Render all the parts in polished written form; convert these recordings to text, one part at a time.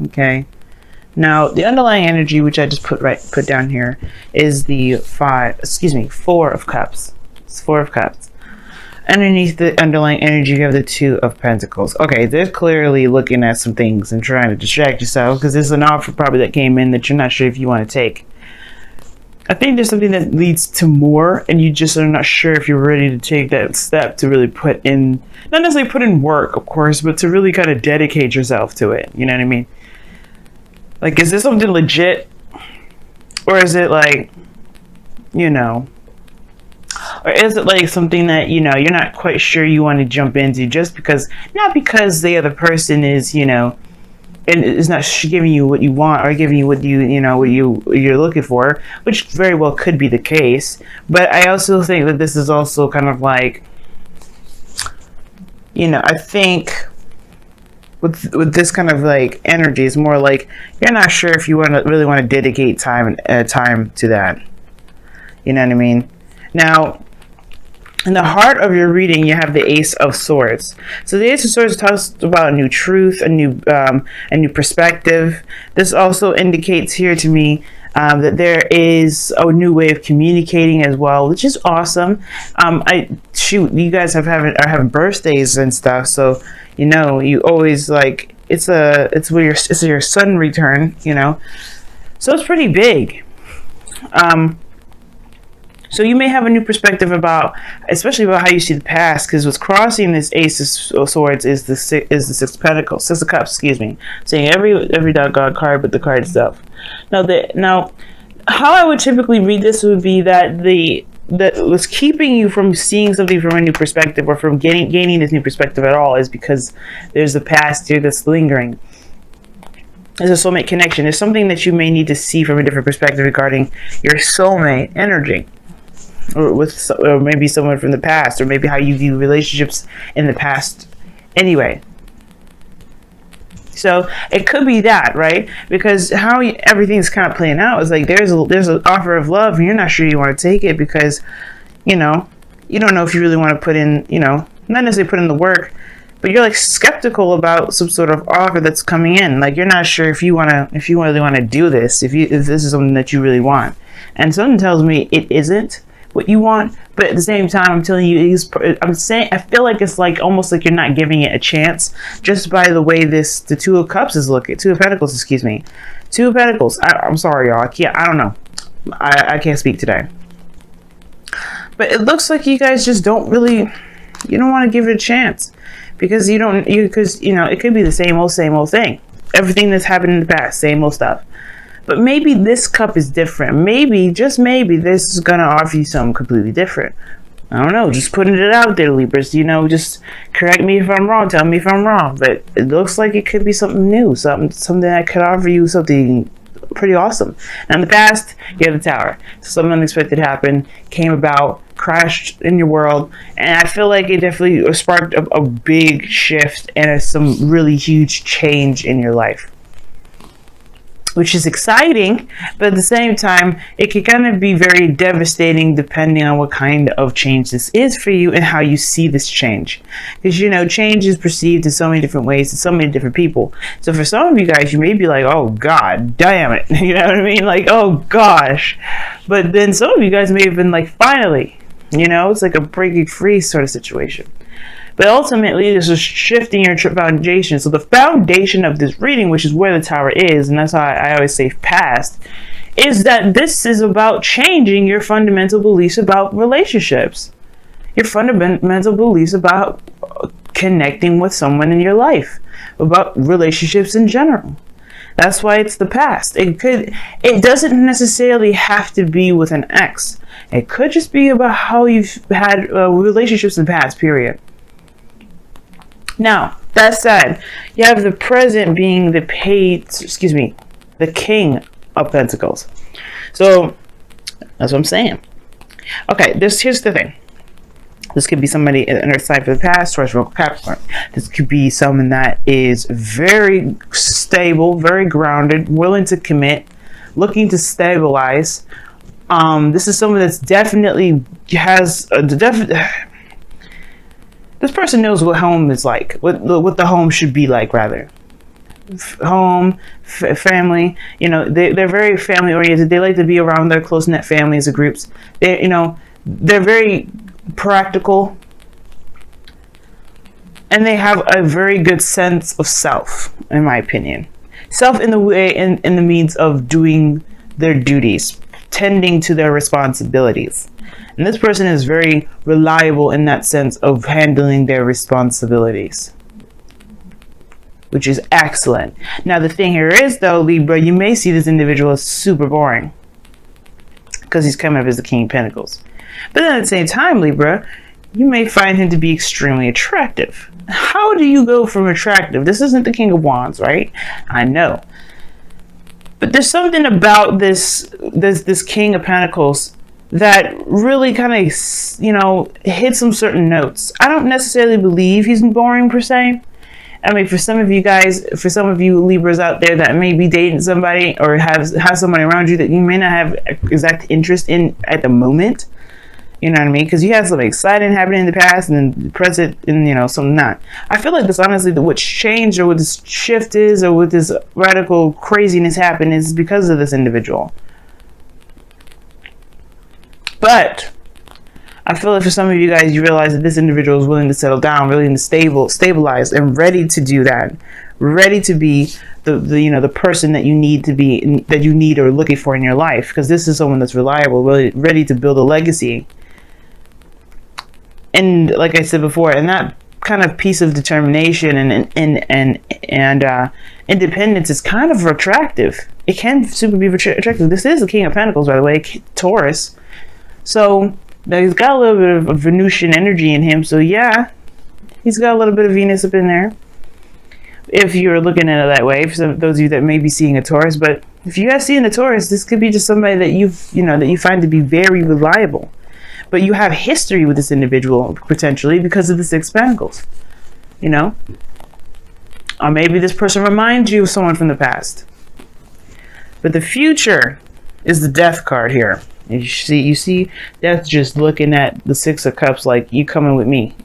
Okay. Now, the underlying energy, which I just put down here, is the Four of Cups. It's Four of Cups. Underneath the underlying energy, you have the Two of Pentacles. Okay, they're clearly looking at some things and trying to distract yourself because there's an offer probably that came in that you're not sure if you want to take. I think there's something that leads to more, and you just are not sure if you're ready to take that step to really put in, not necessarily put in work, of course, but to really kind of dedicate yourself to it. You know what I mean? Like, is this something legit? Or is it like, you know, or is it like something that, you know, you're not quite sure you want to jump into just because, not because the other person is, you know, and is not giving you what you want or giving you what you know, what you're looking for, which very well could be the case. But I also think that this is also kind of like, you know, I think with this kind of like energy, it's more like you're not sure if you really want to dedicate time to that. You know what I mean? Now, in the heart of your reading, you have the Ace of Swords. So the Ace of Swords talks about a new truth, a new perspective. This also indicates here to me that there is a new way of communicating as well, which is awesome. You guys are having birthdays and stuff, so you know you always like it's your sun return, you know, so it's pretty big. So you may have a new perspective especially about how you see the past, because what's crossing this Ace of Swords is the Six of Pentacles, Six of Cups, excuse me. Saying every doggone card but the card itself. Now, how I would typically read this would be that what's keeping you from seeing something from a new perspective or from gaining this new perspective at all is because there's a past here that's lingering. There's a soulmate connection. There's something that you may need to see from a different perspective regarding your soulmate energy. Or maybe someone from the past, or maybe how you view relationships in the past anyway. So it could be that, right? Because how everything's kind of playing out is like there's an offer of love and you're not sure you want to take it because, you know, you don't know if you really want to put in, you know, not necessarily put in the work, but you're like skeptical about some sort of offer that's coming in. Like you're not sure if you really want to do this, if this is something that you really want. And something tells me it isn't what you want, but at the same time, I'm telling you, I feel like it's like almost like you're not giving it a chance just by the way the Two of Cups is looking. Two of Pentacles, excuse me. Two of Pentacles. I'm sorry, y'all. I don't know. I can't speak today. But it looks like you guys just don't want to give it a chance because you know, it could be the same old thing. Everything that's happened in the past, same old stuff. But maybe this cup is different. Maybe, just maybe, this is going to offer you something completely different. I don't know. Just putting it out there, Libras. You know, just correct me if I'm wrong. Tell me if I'm wrong. But it looks like it could be something new. Something that could offer you something pretty awesome. Now, in the past, you have the Tower. Something unexpected happened, came about, crashed in your world. And I feel like it definitely sparked a big shift and some really huge change in your life, which is exciting, but at the same time, it can kind of be very devastating depending on what kind of change this is for you and how you see this change. Because, you know, change is perceived in so many different ways to so many different people. So for some of you guys, you may be like, oh, God damn it. You know what I mean? Like, oh, gosh. But then some of you guys may have been like, finally, you know, it's like a breaking free sort of situation. But ultimately, this is shifting your foundation. So the foundation of this reading, which is where the Tower is, and that's how I always say past, is that this is about changing your fundamental beliefs about relationships. Your fundamental beliefs about connecting with someone in your life, about relationships in general. That's why it's the past. It doesn't necessarily have to be with an ex. It could just be about how you've had relationships in the past, period. Now, that said, you have the present being the King of Pentacles. So, that's what I'm saying. Okay, here's the thing. This could be somebody in Earth sign for the past, Taurus, Virgo, Capricorn. This could be someone that is very stable, very grounded, willing to commit, looking to stabilize. This is someone that's definitely has this person knows what home is like, what the home should be like, rather. home, family. You know, they're very family oriented. They like to be around their close knit families or groups. They, you know, they're very practical, and they have a very good sense of self, in my opinion. Self in the way, in the means of doing their duties, tending to their responsibilities. And this person is very reliable in that sense of handling their responsibilities, which is excellent. Now, the thing here is, though, Libra, you may see this individual as super boring because he's coming up as the King of Pentacles. But then at the same time, Libra, you may find him to be extremely attractive. How do you go from attractive? This isn't the King of Wands, right? I know. But there's something about this King of Pentacles that really kind of, you know, hits some certain notes. I don't necessarily believe he's boring per se. I mean, for some of you guys, for some of you Libras out there that may be dating somebody or have somebody around you that you may not have exact interest in at the moment, you know what I mean? Because you had something exciting happening in the past and then the present, and, you know, something not. I feel like this, honestly, what changed or what this shift is or what this radical craziness happened is because of this individual. But I feel like for some of you guys, you realize that this individual is willing to settle down, willing to stabilize, and ready to do that, ready to be the you know, the person that you need to be, that you need or looking for in your life. Because this is someone that's reliable, really ready to build a legacy. And like I said before, and that kind of piece of determination and independence is kind of attractive. It can super be attractive. This is the King of Pentacles, by the way, Taurus. So now he's got a little bit of Venusian energy in him. So yeah, he's got a little bit of Venus up in there, if you're looking at it that way, for those of you that may be seeing a Taurus. But if you have seen a Taurus, this could be just somebody that that you find to be very reliable. But you have history with this individual, potentially, because of the Six of Pentacles, you know? Or maybe this person reminds you of someone from the past. But the future is the Death card here. You see Death just looking at the Six of Cups like, you coming with me.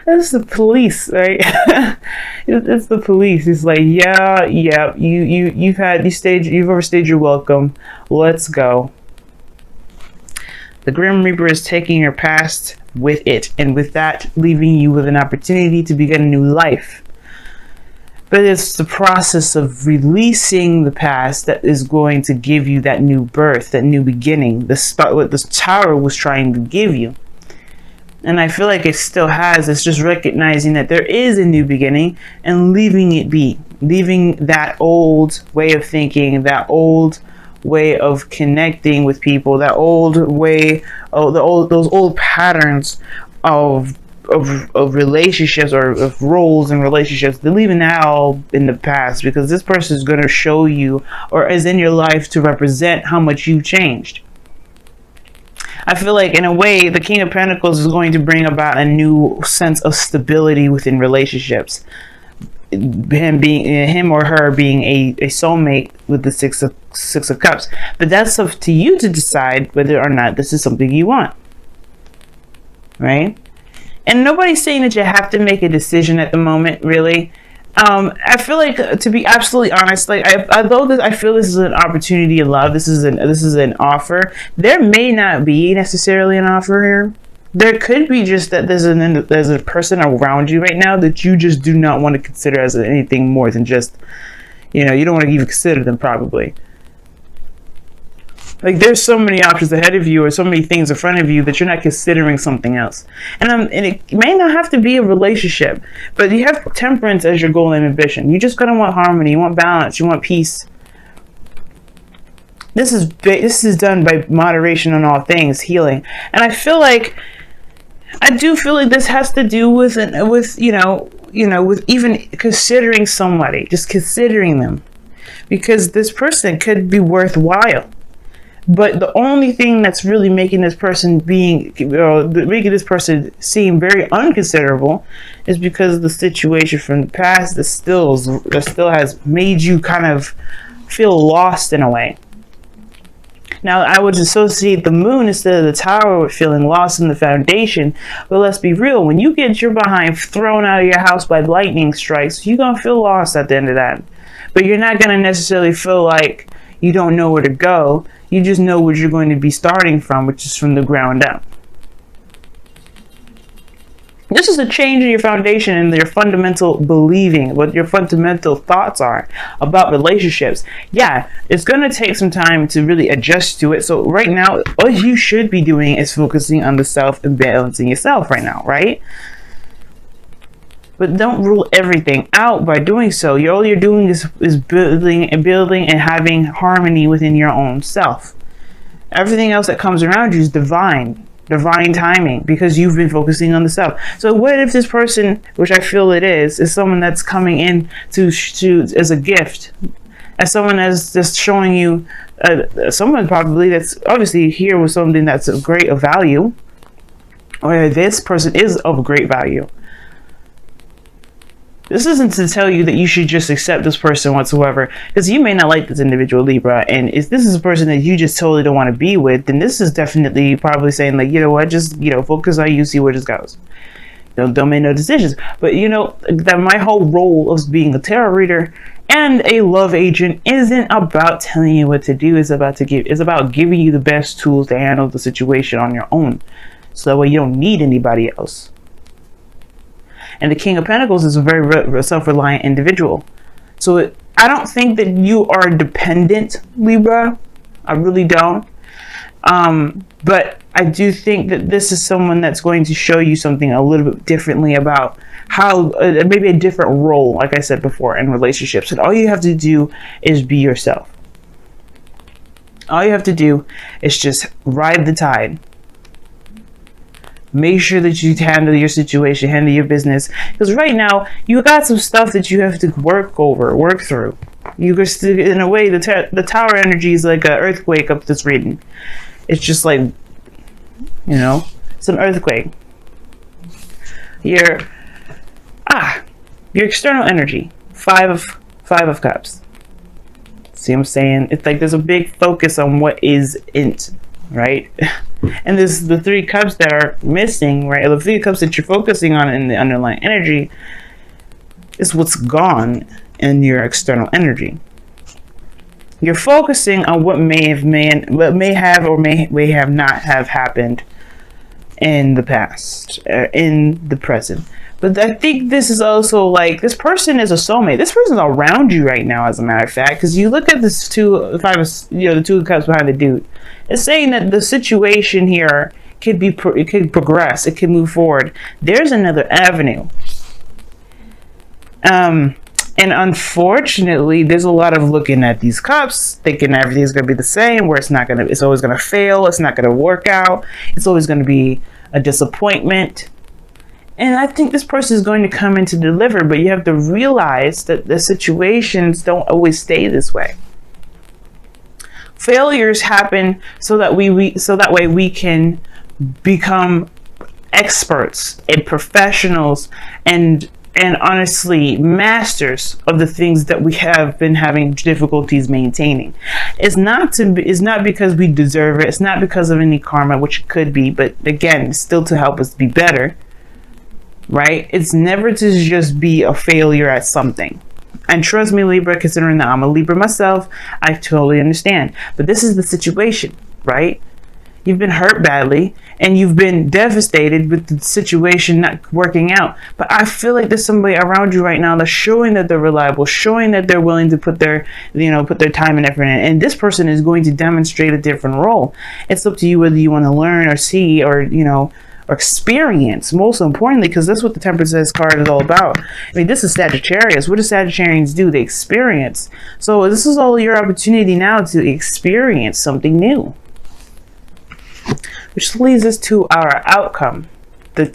That's the police, right? It's the police. He's like, yeah, you've overstayed your welcome. Let's go. The Grim Reaper is taking your past with it, and with that, leaving you with an opportunity to begin a new life. But it's the process of releasing the past that is going to give you that new birth, that new beginning, what this Tower was trying to give you. And I feel like it still has. It's just recognizing that there is a new beginning and leaving it be. Leaving that old way of thinking, that old way of connecting with people, that old way, those old patterns of relationships or of roles and relationships. They're leaving that all in the past, because this person is going to show you, or is in your life to represent how much you've changed. I feel like in a way the King of Pentacles is going to bring about a new sense of stability within relationships. Him or her being a soulmate with the Six of Cups. But that's up to you to decide whether or not this is something you want, right? And nobody's saying that you have to make a decision at the moment, really. I feel like, to be absolutely honest, like although I feel this is an opportunity in love, this is an offer. There may not be necessarily an offer here. There could be just that there's a person around you right now that you just do not want to consider as anything more than just, you know, you don't want to even consider them, probably. Like, there's so many options ahead of you, or so many things in front of you, that you're not considering something else. And it may not have to be a relationship, but you have temperance as your goal and ambition. You just gotta want harmony, you want balance, you want peace. This is done by moderation on all things, healing. And I do feel like this has to do with even considering somebody, just considering them, because this person could be worthwhile. But the only thing that's really making this person seem very unconsiderable is because of the situation from the past that still has made you kind of feel lost in a way. Now, I would associate the moon instead of the tower with feeling lost in the foundation. But let's be real, when you get your behind thrown out of your house by lightning strikes, you're going to feel lost at the end of that. But you're not going to necessarily feel like you don't know where to go. You just know where you're going to be starting from, which is from the ground up. This is a change in your foundation and your fundamental believing, what your fundamental thoughts are about relationships. Yeah, it's going to take some time to really adjust to it. So right now, all you should be doing is focusing on the self and balancing yourself right now, right? But don't rule everything out by doing so. All you're doing is building and having harmony within your own self. Everything else that comes around you is divine timing, because you've been focusing on the self. So what if this person, which I feel it is someone that's coming in to as a gift, as someone that's just showing you, someone probably that's obviously here with something that's of great value, or this person is of great value. This isn't to tell you that you should just accept this person whatsoever, because you may not like this individual, Libra, and if this is a person that you just totally don't want to be with, then this is definitely probably saying, like, you know what, just, you know, focus on you, see where this goes. Don't make no decisions. But you know that my whole role of being a tarot reader and a love agent isn't about telling you what to do. It's about giving you the best tools to handle the situation on your own, so that way you don't need anybody else. And the King of Pentacles is a very self-reliant individual. So I don't think that you are dependent, Libra. I really don't. But I do think that this is someone that's going to show you something a little bit differently about how, maybe a different role, like I said before, in relationships. And all you have to do is be yourself. All you have to do is just ride the tide. Make sure that you handle your situation, handle your business. Because right now, you got some stuff that you have to work through. You just, in a way, the tower energy is like an earthquake up this reading. It's just like, you know, it's an earthquake. Your external energy, five of cups. See what I'm saying? It's like there's a big focus on what isn't, right? And this the 3 cups that are missing, right? The 3 cups that you're focusing on in the underlying energy is what's gone in your external energy. You're focusing on what may have not have happened in the past, in the present. But I think this is also like, this person is a soulmate. This person's around you right now, as a matter of fact, because you look at this the 2 cups behind the dude. It's saying that the situation here it could progress, it could move forward. There's another avenue. And unfortunately, there's a lot of looking at these cups, thinking everything's gonna be the same, where it's always gonna fail, it's not gonna work out, it's always gonna be a disappointment. And I think this person is going to come in to deliver, but you have to realize that the situations don't always stay this way. Failures happen so that way we can become experts and professionals and honestly masters of the things that we have been having difficulties maintaining. It's not because we deserve it. It's not because of any karma, which it could be, but again, still to help us be better, right? It's never to just be a failure at something. And trust me, Libra, considering that I'm a Libra myself, I totally understand. But this is the situation, right? You've been hurt badly and you've been devastated with the situation not working out. But I feel like there's somebody around you right now that's showing that they're reliable, showing that they're willing to put their time and effort in. And this person is going to demonstrate a different role. It's up to you whether you want to learn or see or experience, most importantly, because that's what the Temperance card is all about. I mean, this is Sagittarius. What do Sagittarians do? They experience. So this is all your opportunity now to experience something new. Which leads us to our outcome. The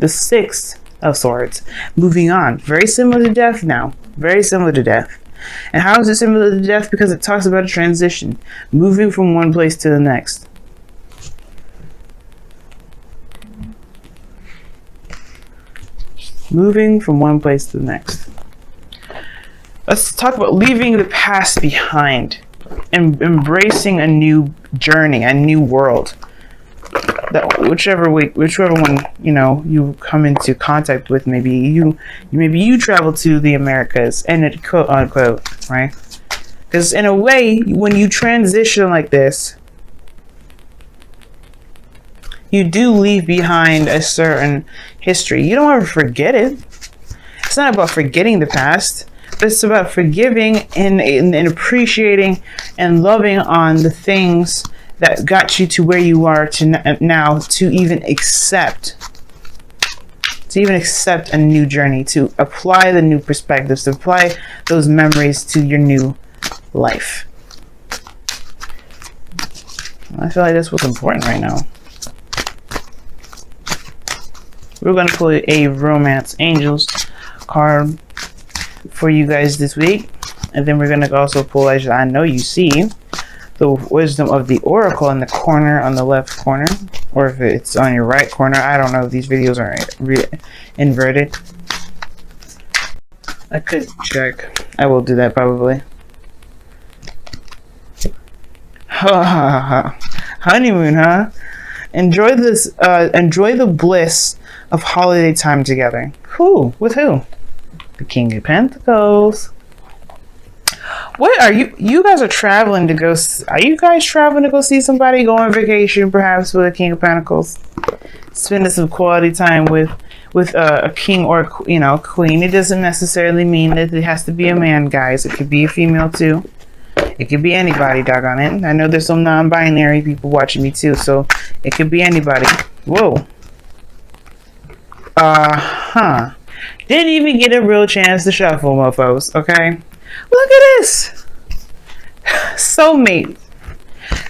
6 of Swords. Moving on. Very similar to death now. Very similar to death. And how is it similar to death? Because it talks about a transition. Moving from one place to the next. Moving from one place to the next. Let's talk about leaving the past behind. embracing a new journey, a new world. That whichever one, you know, you come into contact with, maybe you travel to the Americas, and it quote unquote, right? Because in a way, when you transition like this, you do leave behind a certain history. You don't ever forget it. It's not about forgetting the past, but it's about forgiving and appreciating and loving on the things that got you to where you are to now, to even accept a new journey, to apply the new perspectives, to apply those memories to your new life. I feel like that's what's important right now. We're going to pull a Romance Angels card for you guys this week. And then we're going to also pull, as I know you see, the Wisdom of the Oracle in the corner, on the left corner. Or if it's on your right corner. I don't know if these videos are inverted. I could check. I will do that probably. Honeymoon, huh? Enjoy this. Enjoy the bliss of holiday time together. Who? With who? The King of Pentacles. What are you? You guys are traveling to go. Are you guys traveling to go see somebody? Go on vacation, perhaps, with a King of Pentacles. Spending some quality time with a king or, you know, queen. It doesn't necessarily mean that it has to be a man, guys. It could be a female too. It could be anybody, doggone it. I know there's some non-binary people watching me too, so it could be anybody. Whoa. Didn't even get a real chance to shuffle, mofos, okay? Look at this. Soulmate.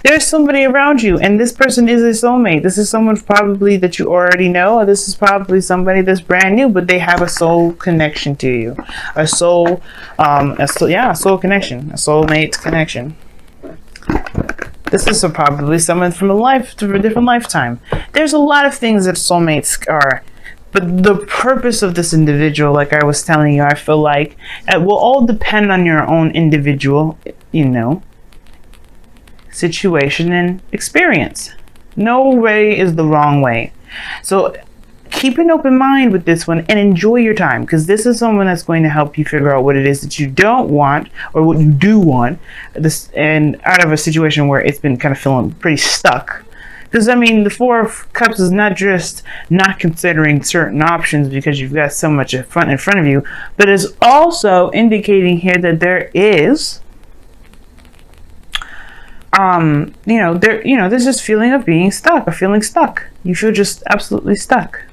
There's somebody around you, and this person is a soulmate. This is someone probably that you already know, or this is probably somebody that's brand new, but they have a soul connection to you. A soul connection. A soulmate connection. This is probably someone from a different lifetime. There's a lot of things that soulmates are. But the purpose of this individual, like I was telling you, I feel like it will all depend on your own individual, you know, situation and experience. No way is the wrong way. So keep an open mind with this one and enjoy your time, because this is someone that's going to help you figure out what it is that you don't want or what you do want, this, and out of a situation where it's been kind of feeling pretty stuck. Because, I mean, the Four of Cups is not just not considering certain options because you've got so much in front of you, but is also indicating here that there is, there's this feeling of being stuck, or feeling stuck. You feel just absolutely stuck.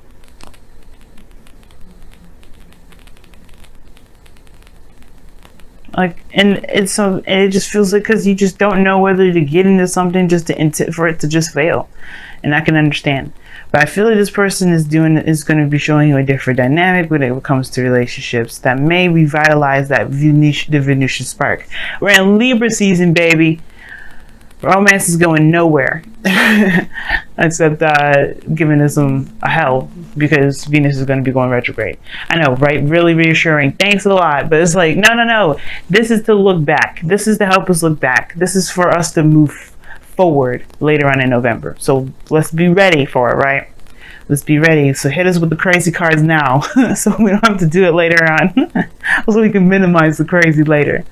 Like, and it just feels like, because you just don't know whether to get into something just for it to just fail, and I can understand. But I feel like this person is going to be showing you a different dynamic when it comes to relationships that may revitalize the Venusian spark. We're in Libra season, baby. Romance is going nowhere except giving us a hell, because Venus is going to be going retrograde. I know, right? Really reassuring. Thanks a lot. But it's like, no. This is to look back. This is to help us look back. This is for us to move forward later on in November. So let's be ready for it, right? Let's be ready. So hit us with the crazy cards now so we don't have to do it later on. So we can minimize the crazy later.